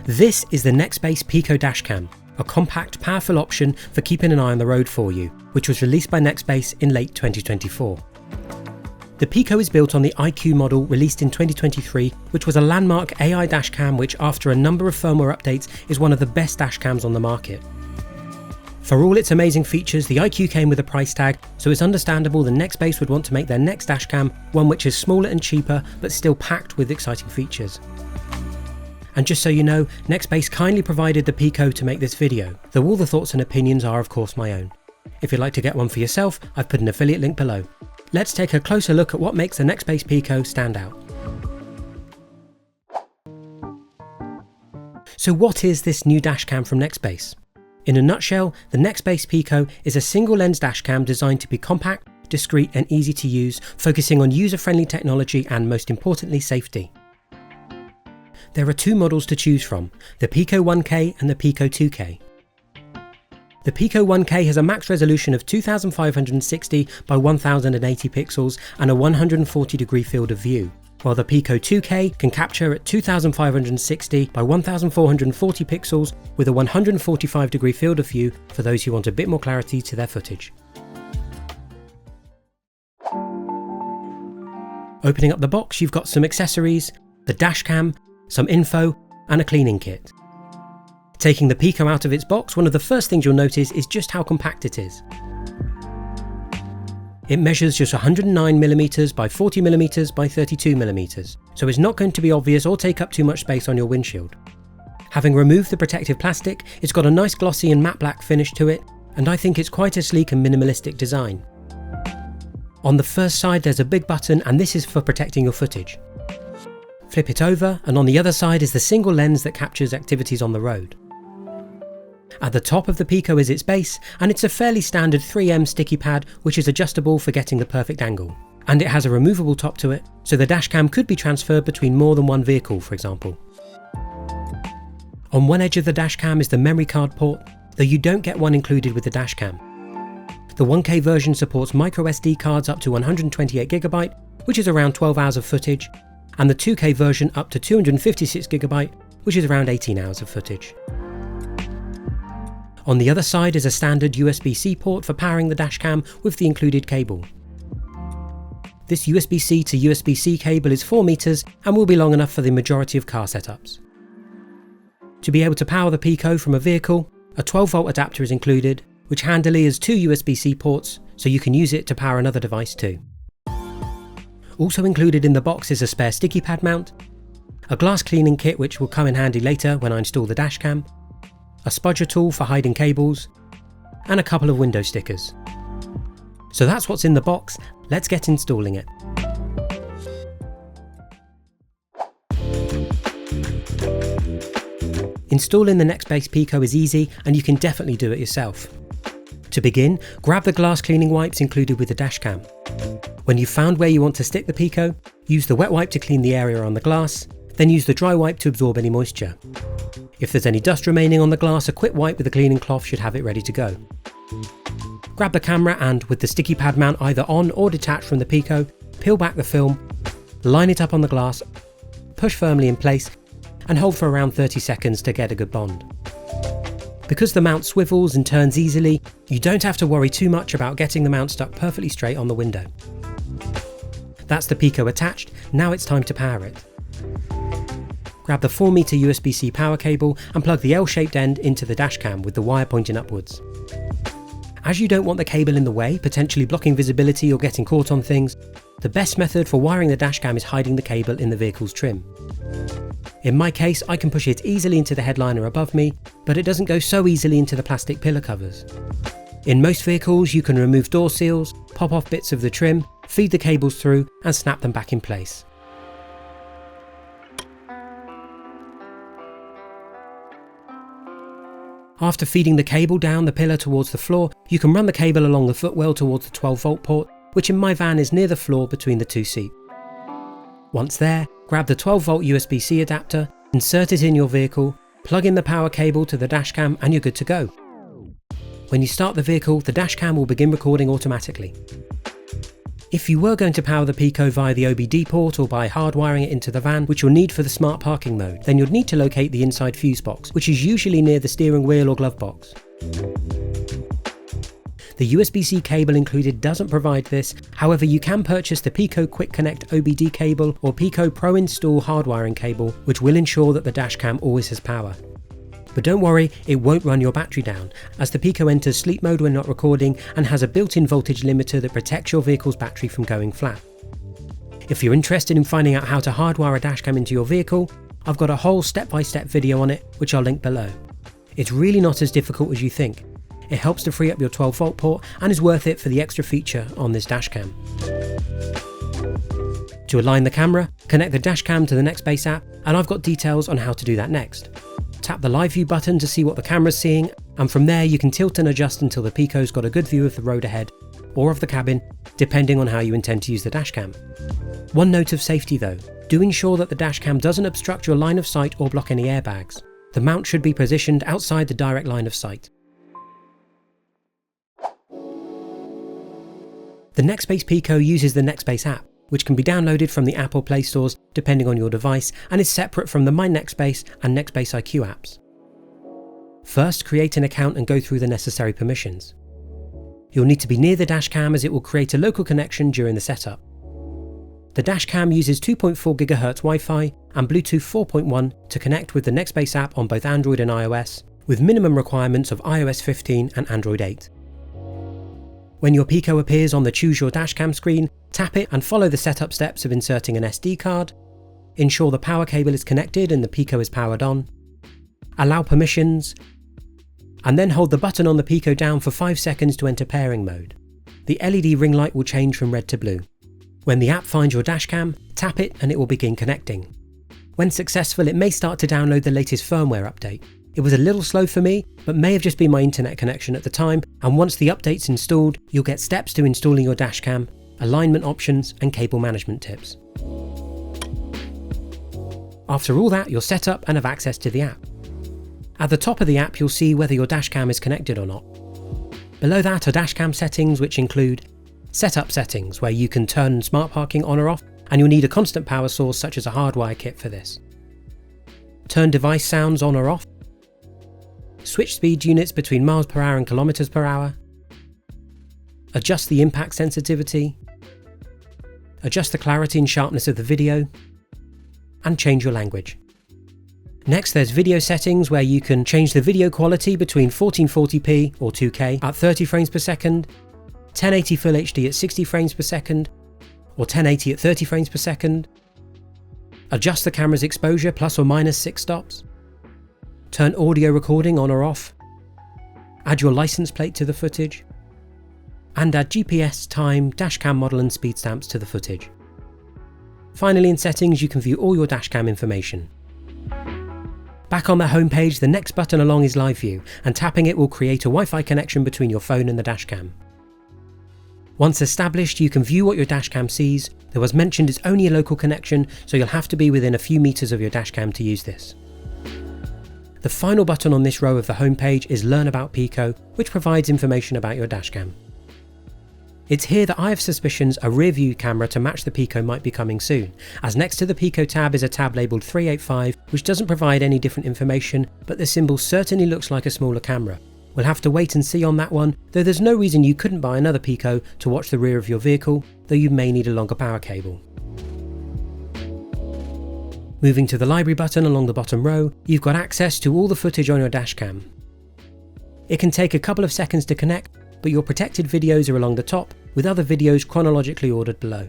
This is the Nextbase Piqo dashcam, a compact, powerful option for keeping an eye on the road for you, which was released by Nextbase in late 2024. The Piqo is built on the IQ model released in 2023, which was a landmark AI dashcam which, after a number of firmware updates, is one of the best dashcams on the market. For all its amazing features, the IQ came with a price tag, so it's understandable that Nextbase would want to make their next dashcam one which is smaller and cheaper, but still packed with exciting features. And just so you know, Nextbase kindly provided the Piqo to make this video, though all the thoughts and opinions are of course my own. If you'd like to get one for yourself, I've put an affiliate link below. Let's take a closer look at what makes the Nextbase Piqo stand out. So what is this new dashcam from Nextbase? In a nutshell, the Nextbase Piqo is a single lens dashcam designed to be compact, discreet and easy to use, focusing on user-friendly technology and, most importantly, safety. There are two models to choose from, the Piqo 1K and the Piqo 2K. The Piqo 1K has a max resolution of 2560 by 1080 pixels and a 140-degree field of view, while the Piqo 2K can capture at 2560 by 1440 pixels with a 145-degree field of view for those who want a bit more clarity to their footage. Opening up the box, you've got some accessories, the dashcam, some info and a cleaning kit. Taking the Piqo out of its box, one of the first things you'll notice is just how compact it is. It measures just 109mm by 40mm by 32mm, so it's not going to be obvious or take up too much space on your windshield. Having removed the protective plastic, it's got a nice glossy and matte black finish to it, and I think it's quite a sleek and minimalistic design. On the first side there's a big button, and this is for protecting your footage. Flip it over, and on the other side is the single lens that captures activities on the road. At the top of the Piqo is its base, and it's a fairly standard 3M sticky pad which is adjustable for getting the perfect angle. And it has a removable top to it, so the dashcam could be transferred between more than one vehicle, for example. On one edge of the dashcam is the memory card port, though you don't get one included with the dashcam. The 1K version supports microSD cards up to 128GB, which is around 12 hours of footage, and the 2K version up to 256GB, which is around 18 hours of footage. On the other side is a standard USB-C port for powering the dashcam with the included cable. This USB-C to USB-C cable is 4 meters and will be long enough for the majority of car setups. To be able to power the Piqo from a vehicle, a 12-volt adapter is included, which handily has 2 USB-C ports, so you can use it to power another device too. Also included in the box is a spare sticky pad mount, a glass cleaning kit which will come in handy later when I install the dashcam, a spudger tool for hiding cables, and a couple of window stickers. So that's what's in the box, let's get installing it. Installing the Nextbase Piqo is easy, and you can definitely do it yourself. To begin, grab the glass cleaning wipes included with the dashcam. When you've found where you want to stick the Piqo, use the wet wipe to clean the area on the glass, then use the dry wipe to absorb any moisture. If there's any dust remaining on the glass, a quick wipe with a cleaning cloth should have it ready to go. Grab the camera and, with the sticky pad mount either on or detached from the Piqo, peel back the film, line it up on the glass, push firmly in place, and hold for around 30 seconds to get a good bond. Because the mount swivels and turns easily, you don't have to worry too much about getting the mount stuck perfectly straight on the window. That's the Piqo attached, now it's time to power it. Grab the 4-meter USB-C power cable and plug the L-shaped end into the dashcam with the wire pointing upwards. As you don't want the cable in the way, potentially blocking visibility or getting caught on things, the best method for wiring the dashcam is hiding the cable in the vehicle's trim. In my case, I can push it easily into the headliner above me, but it doesn't go so easily into the plastic pillar covers. In most vehicles, you can remove door seals, pop off bits of the trim, feed the cables through and snap them back in place. After feeding the cable down the pillar towards the floor, you can run the cable along the footwell towards the 12-volt port, which in my van is near the floor between the two seats. Once there, grab the 12-volt USB-C adapter, insert it in your vehicle, plug in the power cable to the dashcam and you're good to go. When you start the vehicle, the dashcam will begin recording automatically. If you were going to power the Piqo via the OBD port or by hardwiring it into the van, which you'll need for the smart parking mode, then you'd need to locate the inside fuse box, which is usually near the steering wheel or glove box. The USB-C cable included doesn't provide this, however you can purchase the Piqo Quick Connect OBD cable or Piqo Pro Install hardwiring cable, which will ensure that the dashcam always has power. But don't worry, it won't run your battery down, as the Piqo enters sleep mode when not recording and has a built-in voltage limiter that protects your vehicle's battery from going flat. If you're interested in finding out how to hardwire a dashcam into your vehicle, I've got a whole step-by-step video on it, which I'll link below. It's really not as difficult as you think. It helps to free up your 12-volt port and is worth it for the extra feature on this dashcam. To align the camera, connect the dashcam to the Nextbase app, and I've got details on how to do that next. Tap the live view button to see what the camera's seeing, and from there you can tilt and adjust until the Piqo's got a good view of the road ahead, or of the cabin, depending on how you intend to use the dashcam. One note of safety though, do ensure that the dashcam doesn't obstruct your line of sight or block any airbags. The mount should be positioned outside the direct line of sight. The Nextbase Piqo uses the Nextbase app, which can be downloaded from the App or Play stores depending on your device and is separate from the My Nextbase and Nextbase IQ apps. First, create an account and go through the necessary permissions. You'll need to be near the dashcam as it will create a local connection during the setup. The dashcam uses 2.4 GHz Wi-Fi and Bluetooth 4.1 to connect with the Nextbase app on both Android and iOS, with minimum requirements of iOS 15 and Android 8. When your Piqo appears on the Choose Your Dashcam screen, tap it and follow the setup steps of inserting an SD card. Ensure the power cable is connected and the Piqo is powered on. Allow permissions, and then hold the button on the Piqo down for 5 seconds to enter pairing mode. The LED ring light will change from red to blue. When the app finds your dashcam, tap it and it will begin connecting. When successful, it may start to download the latest firmware update. It was a little slow for me, but may have just been my internet connection at the time, and once the update's installed, you'll get steps to installing your dashcam, alignment options, and cable management tips. After all that, you're set up and have access to the app. At the top of the app, you'll see whether your dashcam is connected or not. Below that are dashcam settings, which include setup settings, where you can turn smart parking on or off, and you'll need a constant power source such as a hardwire kit for this. Turn device sounds on or off. Switch speed units between miles per hour and kilometers per hour. Adjust the impact sensitivity. Adjust the clarity and sharpness of the video. And change your language. Next, there's video settings where you can change the video quality between 1440p or 2K at 30 frames per second, 1080 Full HD at 60 frames per second, or 1080 at 30 frames per second. Adjust the camera's exposure plus or minus 6 stops. Turn audio recording on or off. Add your license plate to the footage. And add GPS, time, dashcam model and speed stamps to the footage. Finally, in settings, you can view all your dashcam information. Back on the home page, the next button along is Live View, and tapping it will create a Wi-Fi connection between your phone and the dashcam. Once established, you can view what your dashcam sees, though as mentioned it's only a local connection, so you'll have to be within a few meters of your dashcam to use this. The final button on this row of the home page is Learn About Piqo, which provides information about your dashcam. It's here that I have suspicions a rear view camera to match the Piqo might be coming soon, as next to the Piqo tab is a tab labelled 385, which doesn't provide any different information, but the symbol certainly looks like a smaller camera. We'll have to wait and see on that one, though there's no reason you couldn't buy another Piqo to watch the rear of your vehicle, though you may need a longer power cable. Moving to the library button along the bottom row, you've got access to all the footage on your dashcam. It can take a couple of seconds to connect, but your protected videos are along the top, with other videos chronologically ordered below.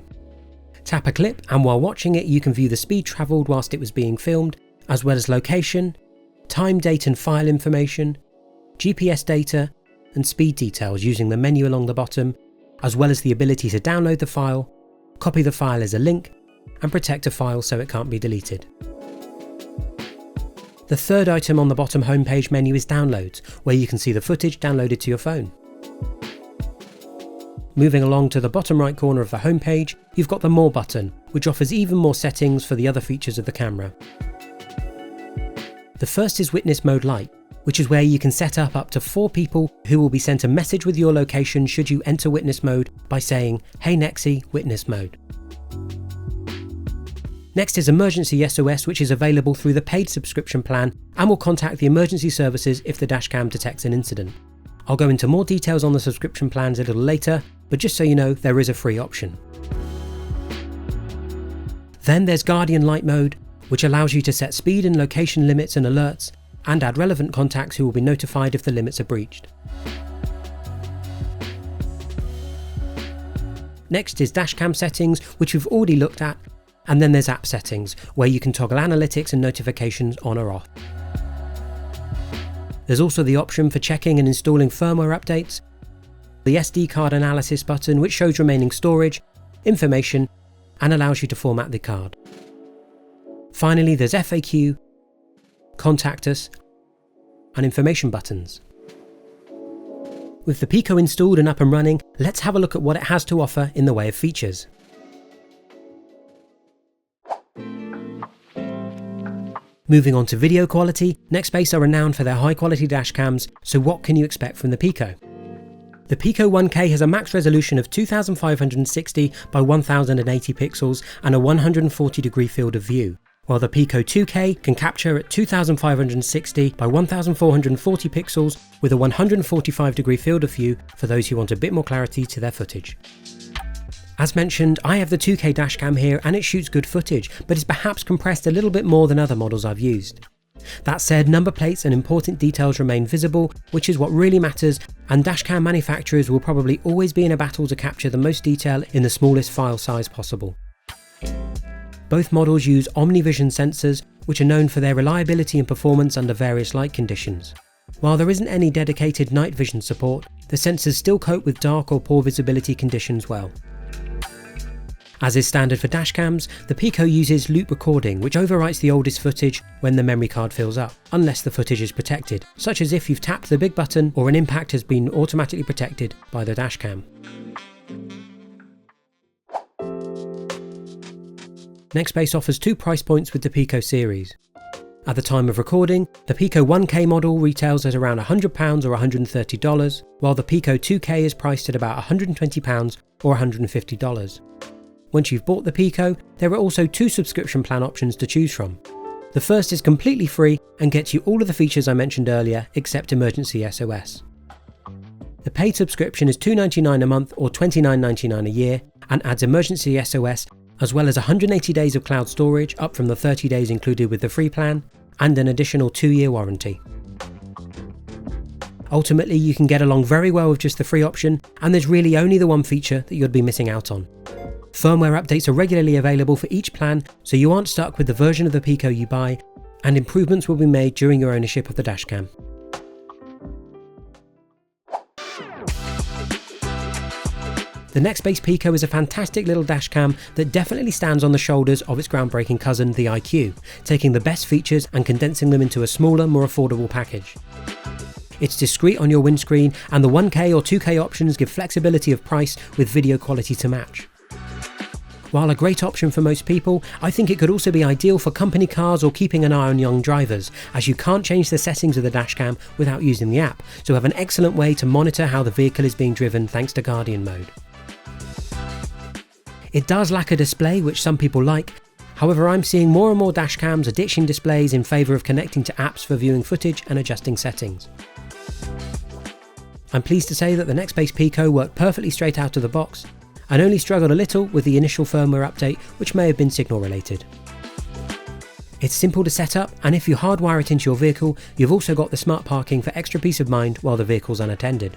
Tap a clip, and while watching it you can view the speed travelled whilst it was being filmed, as well as location, time, date and file information, GPS data, and speed details using the menu along the bottom, as well as the ability to download the file, copy the file as a link, and protect a file so it can't be deleted. The third item on the bottom homepage menu is Downloads, where you can see the footage downloaded to your phone. Moving along to the bottom right corner of the homepage, you've got the More button, which offers even more settings for the other features of the camera. The first is Witness Mode Lite, which is where you can set up to 4 people who will be sent a message with your location should you enter witness mode by saying, "Hey Nexi, witness mode." Next is Emergency SOS, which is available through the paid subscription plan and will contact the emergency services if the dashcam detects an incident. I'll go into more details on the subscription plans a little later, but just so you know, there is a free option. Then there's Guardian Light mode, which allows you to set speed and location limits and alerts, and add relevant contacts who will be notified if the limits are breached. Next is dashcam settings, which we've already looked at, and then there's app settings, where you can toggle analytics and notifications on or off. There's also the option for checking and installing firmware updates, the SD card analysis button, which shows remaining storage, information, and allows you to format the card. Finally, there's FAQ, Contact Us, and information buttons. With the Piqo installed and up and running, let's have a look at what it has to offer in the way of features. Moving on to video quality, Nextbase are renowned for their high quality dashcams, so what can you expect from the Piqo? The Piqo 1K has a max resolution of 2560 by 1080 pixels and a 140 degree field of view, while the Piqo 2K can capture at 2560 by 1440 pixels with a 145 degree field of view for those who want a bit more clarity to their footage. As mentioned, I have the 2K dashcam here and it shoots good footage, but is perhaps compressed a little bit more than other models I've used. That said, number plates and important details remain visible, which is what really matters, and dashcam manufacturers will probably always be in a battle to capture the most detail in the smallest file size possible. Both models use OmniVision sensors, which are known for their reliability and performance under various light conditions. While there isn't any dedicated night vision support, the sensors still cope with dark or poor visibility conditions well. As is standard for dashcams, the Piqo uses loop recording, which overwrites the oldest footage when the memory card fills up, unless the footage is protected, such as if you've tapped the big button or an impact has been automatically protected by the dashcam. Nextbase offers 2 price points with the Piqo series. At the time of recording, the Piqo 1K model retails at around £100 or $130, while the Piqo 2K is priced at about £120 or $150. Once you've bought the Piqo, there are also 2 subscription plan options to choose from. The first is completely free and gets you all of the features I mentioned earlier except Emergency SOS. The paid subscription is $2.99 a month or $29.99 a year and adds Emergency SOS as well as 180 days of cloud storage, up from the 30 days included with the free plan, and an additional 2-year warranty. Ultimately, you can get along very well with just the free option, and there's really only the one feature that you'd be missing out on. Firmware updates are regularly available for each plan, so you aren't stuck with the version of the Piqo you buy, and improvements will be made during your ownership of the dashcam. The Nextbase Piqo is a fantastic little dashcam that definitely stands on the shoulders of its groundbreaking cousin, the iQ, taking the best features and condensing them into a smaller, more affordable package. It's discreet on your windscreen, and the 1K or 2K options give flexibility of price with video quality to match. While a great option for most people, I think it could also be ideal for company cars or keeping an eye on young drivers, as you can't change the settings of the dashcam without using the app, so have an excellent way to monitor how the vehicle is being driven thanks to Guardian mode. It does lack a display, which some people like. However, I'm seeing more and more dashcams are ditching displays in favour of connecting to apps for viewing footage and adjusting settings. I'm pleased to say that the Nextbase Piqo worked perfectly straight out of the box, and only struggled a little with the initial firmware update, which may have been signal related. It's simple to set up, and if you hardwire it into your vehicle, you've also got the smart parking for extra peace of mind while the vehicle's unattended.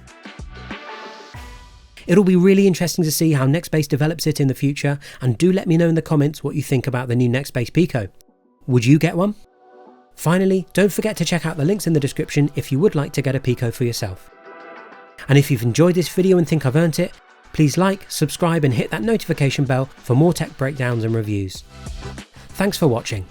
It'll be really interesting to see how Nextbase develops it in the future, and do let me know in the comments what you think about the new Nextbase Piqo. Would you get one? Finally, don't forget to check out the links in the description if you would like to get a Piqo for yourself. And if you've enjoyed this video and think I've earned it, please like, subscribe and hit that notification bell for more tech breakdowns and reviews. Thanks for watching.